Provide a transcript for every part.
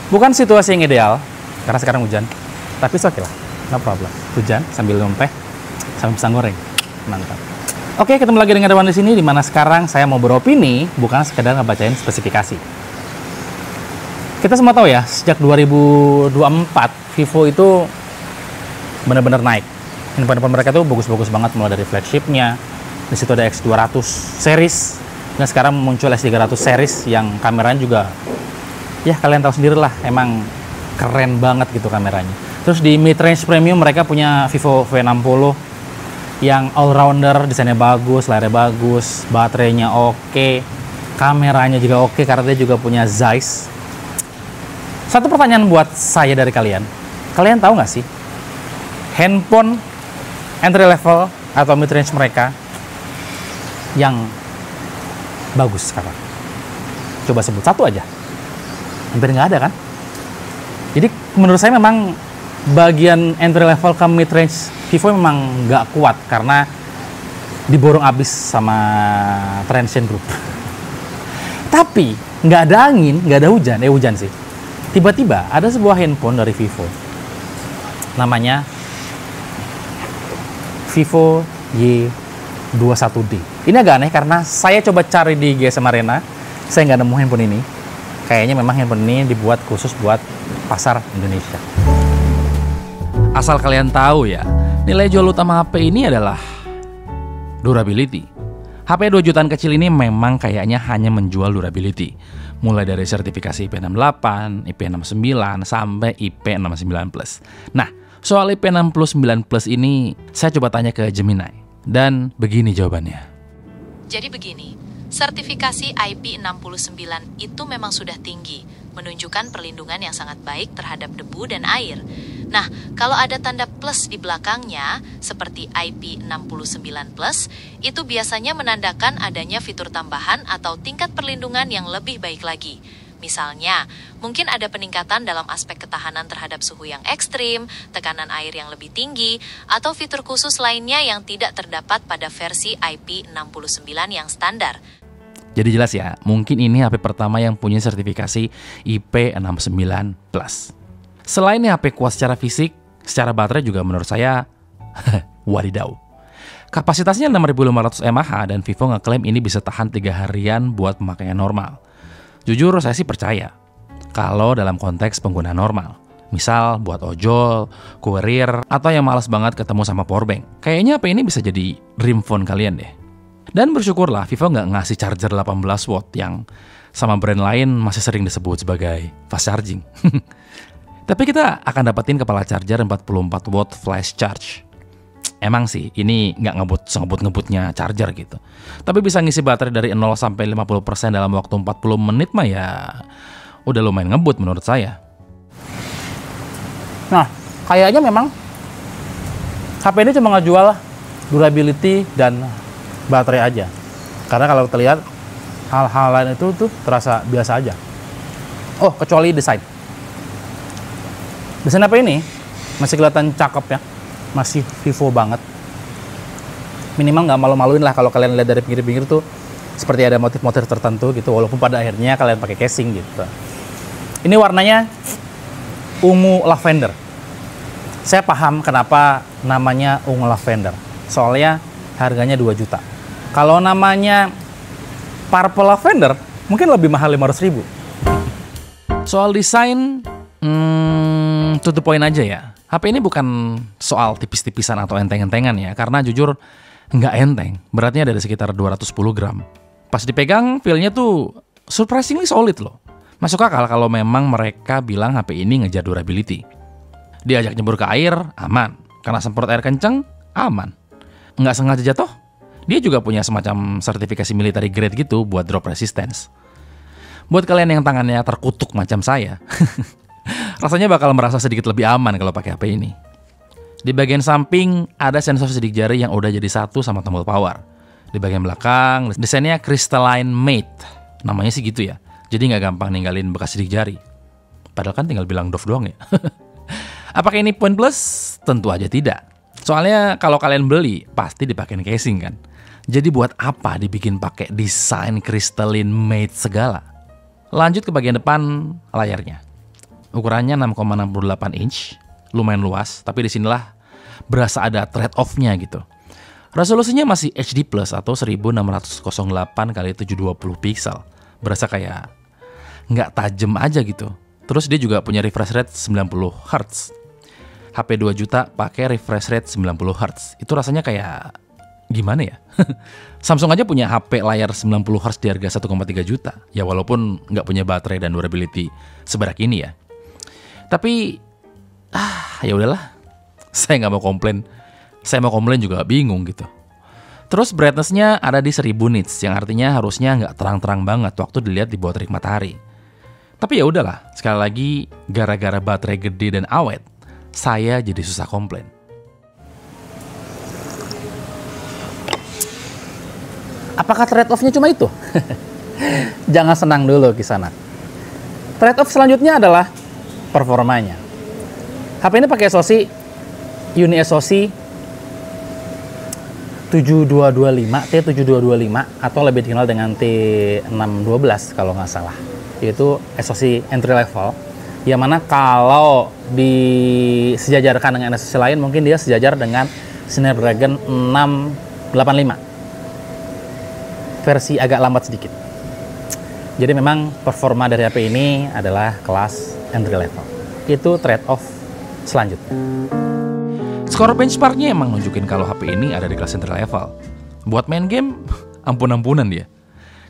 Bukan situasi yang ideal, karena sekarang hujan. Tapi oke lah, no problem. Hujan sambil minum teh, sambil pisang goreng. Mantap. Oke, ketemu lagi dengan Dewan di sini, dimana sekarang saya mau beropini, bukan sekedar ngebacain spesifikasi. Kita semua tahu ya, sejak 2024, Vivo itu benar-benar naik. Handphone mereka tuh bagus-bagus banget, mulai dari flagshipnya. Di situ ada X200 series, dan sekarang muncul S300 series yang kameranya juga, ya kalian tahu sendiri lah, emang keren banget gitu kameranya. Terus di mid-range premium mereka punya Vivo V60 yang all-rounder, desainnya bagus, layarnya bagus, baterainya oke, kameranya juga oke karena dia juga punya Zeiss. Satu pertanyaan buat saya dari kalian tahu nggak sih handphone entry level atau mid-range mereka yang bagus sekarang? Coba sebut satu aja. Hampir nggak ada kan? Jadi menurut saya memang bagian entry level ke mid range Vivo memang nggak kuat karena diborong abis sama Transsion Group. Tapi nggak ada angin, nggak ada hujan, hujan sih. Tiba-tiba ada sebuah handphone dari Vivo, namanya Vivo Y21D. Ini agak aneh karena saya coba cari di GSM Arena, saya nggak nemu handphone ini. Kayaknya memang handphone ini dibuat khusus buat pasar Indonesia. Asal kalian tahu ya, nilai jual utama HP ini adalah durability. HP 2 jutaan kecil ini memang kayaknya hanya menjual durability. Mulai dari sertifikasi IP68, IP69, sampai IP69+. Nah, soal IP69+ ini saya coba tanya ke Gemini. Dan begini jawabannya. Jadi begini, sertifikasi IP69 itu memang sudah tinggi, menunjukkan perlindungan yang sangat baik terhadap debu dan air. Nah, kalau ada tanda plus di belakangnya, seperti IP69+, itu biasanya menandakan adanya fitur tambahan atau tingkat perlindungan yang lebih baik lagi. Misalnya, mungkin ada peningkatan dalam aspek ketahanan terhadap suhu yang ekstrim, tekanan air yang lebih tinggi, atau fitur khusus lainnya yang tidak terdapat pada versi IP69 yang standar. Jadi jelas ya, mungkin ini HP pertama yang punya sertifikasi IP69+. Selain HP kuat secara fisik, secara baterai juga menurut saya wadidaw. Kapasitasnya 6500 mAh dan Vivo ngeklaim ini bisa tahan 3 harian buat pemakaian normal. Jujur saya sih percaya kalau dalam konteks pengguna normal. Misal buat ojol, kurir, atau yang malas banget ketemu sama powerbank. Kayaknya HP ini bisa jadi dream phone kalian deh. Dan bersyukurlah Vivo nggak ngasih charger 18 watt yang sama brand lain masih sering disebut sebagai fast charging. Tapi kita akan dapetin kepala charger 44 watt flash charge. Emang sih ini nggak ngebut-ngebutnya charger gitu. Tapi bisa ngisi baterai dari 0 sampai 50% dalam waktu 40 menit mah ya udah lumayan ngebut menurut saya. Nah, kayaknya memang HP ini cuma ngejual durability dan baterai aja. Karena kalau kita lihat hal-hal lain itu tuh terasa biasa aja. Oh, kecuali desain. Desain HP ini masih kelihatan cakep ya. Masih Vivo banget. Minimal nggak malu-maluin lah kalau kalian lihat dari pinggir-pinggir tuh seperti ada motif-motif tertentu gitu, walaupun pada akhirnya kalian pakai casing gitu. Ini warnanya ungu lavender. Saya paham kenapa namanya ungu lavender. Soalnya harganya 2 juta. Kalau namanya purple lavender mungkin lebih mahal 500.000. Soal desain, to the point aja ya. HP ini bukan soal tipis-tipisan atau enteng-entengan ya, karena jujur nggak enteng. Beratnya dari sekitar 210 gram. Pas dipegang, feel-nya tuh surprisingly solid loh. Masuk akal kalau memang mereka bilang HP ini ngejar durability. Diajak nyebur ke air, aman. Karena semprot air kenceng, aman. Nggak sengaja jatuh, dia juga punya semacam sertifikasi military grade gitu buat drop resistance. Buat kalian yang tangannya terkutuk macam saya, rasanya bakal merasa sedikit lebih aman kalau pakai HP ini. Di bagian samping ada sensor sidik jari yang udah jadi satu sama tombol power. Di bagian belakang desainnya crystalline matte. Namanya sih gitu ya. Jadi nggak gampang ninggalin bekas sidik jari. Padahal kan tinggal bilang doff doang ya. Apakah ini poin plus? Tentu aja tidak. Soalnya kalau kalian beli pasti dipakein casing kan. Jadi buat apa dibikin pakai desain crystalline matte segala? Lanjut ke bagian depan layarnya. Ukurannya 6,68 inch, lumayan luas, tapi disinilah berasa ada trade-off-nya gitu. Resolusinya masih HD Plus atau 1608 x 720 pixel. Berasa kayak nggak tajam aja gitu. Terus dia juga punya refresh rate 90 Hz. HP 2 juta pakai refresh rate 90 Hz. Itu rasanya kayak gimana ya? Samsung aja punya HP layar 90 Hz di harga 1,3 juta. Ya walaupun nggak punya baterai dan durability seberat ini ya. Tapi ya udahlah. Saya nggak mau komplain. Saya mau komplain juga bingung gitu. Terus brightness-nya ada di 1000 nits, yang artinya harusnya nggak terang-terang banget waktu dilihat di bawah terik matahari. Tapi ya udahlah, sekali lagi gara-gara baterai gede dan awet, saya jadi susah komplain. Apakah trade-off-nya cuma itu? Jangan senang dulu Kisanak. Trade-off selanjutnya adalah performanya. HP ini pakai SoC UniSoC T7225 atau lebih dikenal dengan T612 kalau nggak salah. Yaitu SoC entry level. Yang mana kalau disejajarkan dengan SoC lain mungkin dia sejajar dengan Snapdragon 685. Versi agak lambat sedikit. Jadi memang performa dari HP ini adalah kelas entry level. Itu trade-off selanjutnya. Skor benchmarknya emang nunjukin kalau HP ini ada di kelas entry level. Buat main game, ampun-ampunan dia.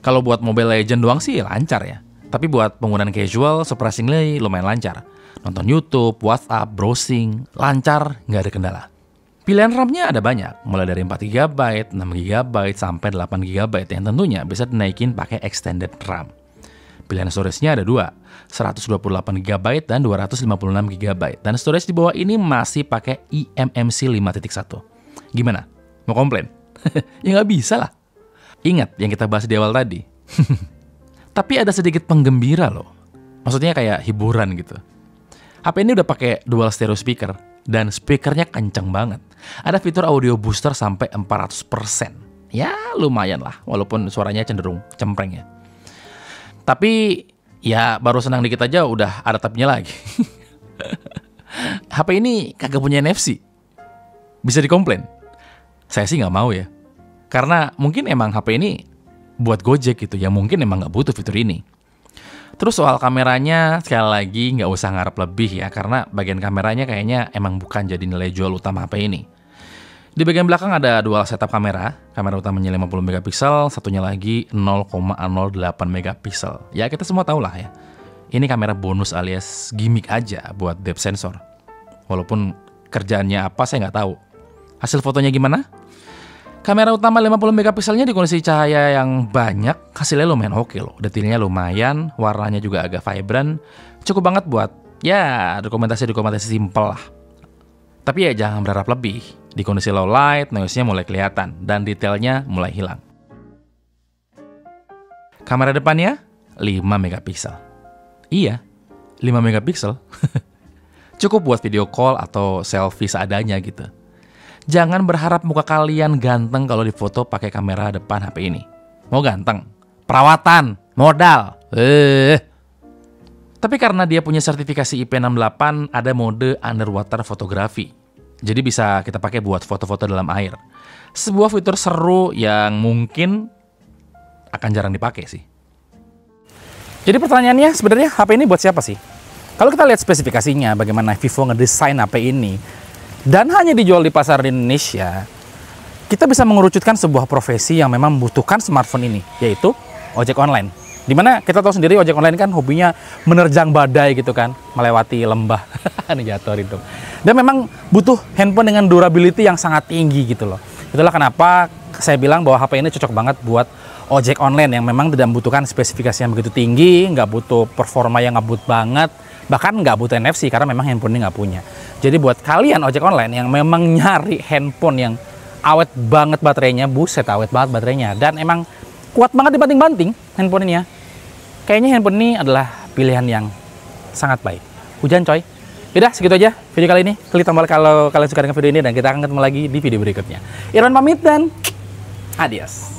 Kalau buat Mobile Legends doang sih lancar ya. Tapi buat penggunaan casual, surprisingly lumayan lancar. Nonton YouTube, WhatsApp, browsing, lancar, nggak ada kendala. Pilihan RAM-nya ada banyak, mulai dari 4GB, 6GB, sampai 8GB yang tentunya bisa dinaikin pakai extended RAM. Pilihan storage-nya ada dua, 128GB dan 256GB. Dan storage di bawah ini masih pakai eMMC 5.1. Gimana? Mau komplain? Ya nggak bisa lah. Ingat yang kita bahas di awal tadi. Tapi ada sedikit penggembira loh. Maksudnya kayak hiburan gitu. HP ini udah pakai dual stereo speaker. Dan speakernya kenceng banget. Ada fitur audio booster sampai 400%. Ya lumayan lah, walaupun suaranya cenderung cempreng ya. Tapi ya baru senang dikit aja udah ada tabnya lagi. HP ini kagak punya NFC. Bisa dikomplain? Saya sih nggak mau ya. Karena mungkin emang HP ini buat Gojek gitu, ya mungkin emang nggak butuh fitur ini. Terus soal kameranya, sekali lagi nggak usah ngarep lebih ya, karena bagian kameranya kayaknya emang bukan jadi nilai jual utama HP ini. Di bagian belakang ada dual setup kamera utamanya 50 megapiksel, satunya lagi 0,08 megapiksel. Ya kita semua tahu lah ya, ini kamera bonus alias gimmick aja buat depth sensor. Walaupun kerjaannya apa saya nggak tahu. Hasil fotonya gimana? Kamera utama 50 megapikselnya di kondisi cahaya yang banyak, hasilnya lumayan oke loh. Detailnya lumayan, warnanya juga agak vibrant. Cukup banget buat, ya dokumentasi simpel lah. Tapi ya jangan berharap lebih. Di kondisi low light, noise-nya mulai kelihatan, dan detailnya mulai hilang. Kamera depannya, 5 megapiksel. Iya, 5 megapiksel. Cukup buat video call atau selfie seadanya gitu. Jangan berharap muka kalian ganteng kalau difoto pakai kamera depan HP ini. Mau ganteng? Perawatan, modal. Tapi karena dia punya sertifikasi IP68, ada mode underwater photography. Jadi bisa kita pakai buat foto-foto dalam air. Sebuah fitur seru yang mungkin akan jarang dipakai sih. Jadi pertanyaannya sebenarnya HP ini buat siapa sih? Kalau kita lihat spesifikasinya, bagaimana Vivo ngedesain HP ini, dan hanya dijual di pasar di Indonesia, kita bisa mengerucutkan sebuah profesi yang memang membutuhkan smartphone ini, yaitu ojek online. Dimana kita tahu sendiri ojek online kan hobinya menerjang badai gitu kan, melewati lembah. Ini jatuh itu. Dan memang butuh handphone dengan durability yang sangat tinggi gitu loh. Itulah kenapa saya bilang bahwa HP ini cocok banget buat ojek online yang memang tidak membutuhkan spesifikasi yang begitu tinggi, nggak butuh performa yang ngebut banget, bahkan nggak butuh NFC karena memang handphone ini nggak punya. Jadi buat kalian ojek online yang memang nyari handphone yang awet banget baterainya, buset awet banget baterainya, dan emang kuat banget dibanting-banting handphone ini ya. Kayaknya handphone ini adalah pilihan yang sangat baik. Hujan coy. Yaudah segitu aja video kali ini. Klik tombol kalau kalian suka dengan video ini dan kita akan ketemu lagi di video berikutnya. Irwan pamit dan adios.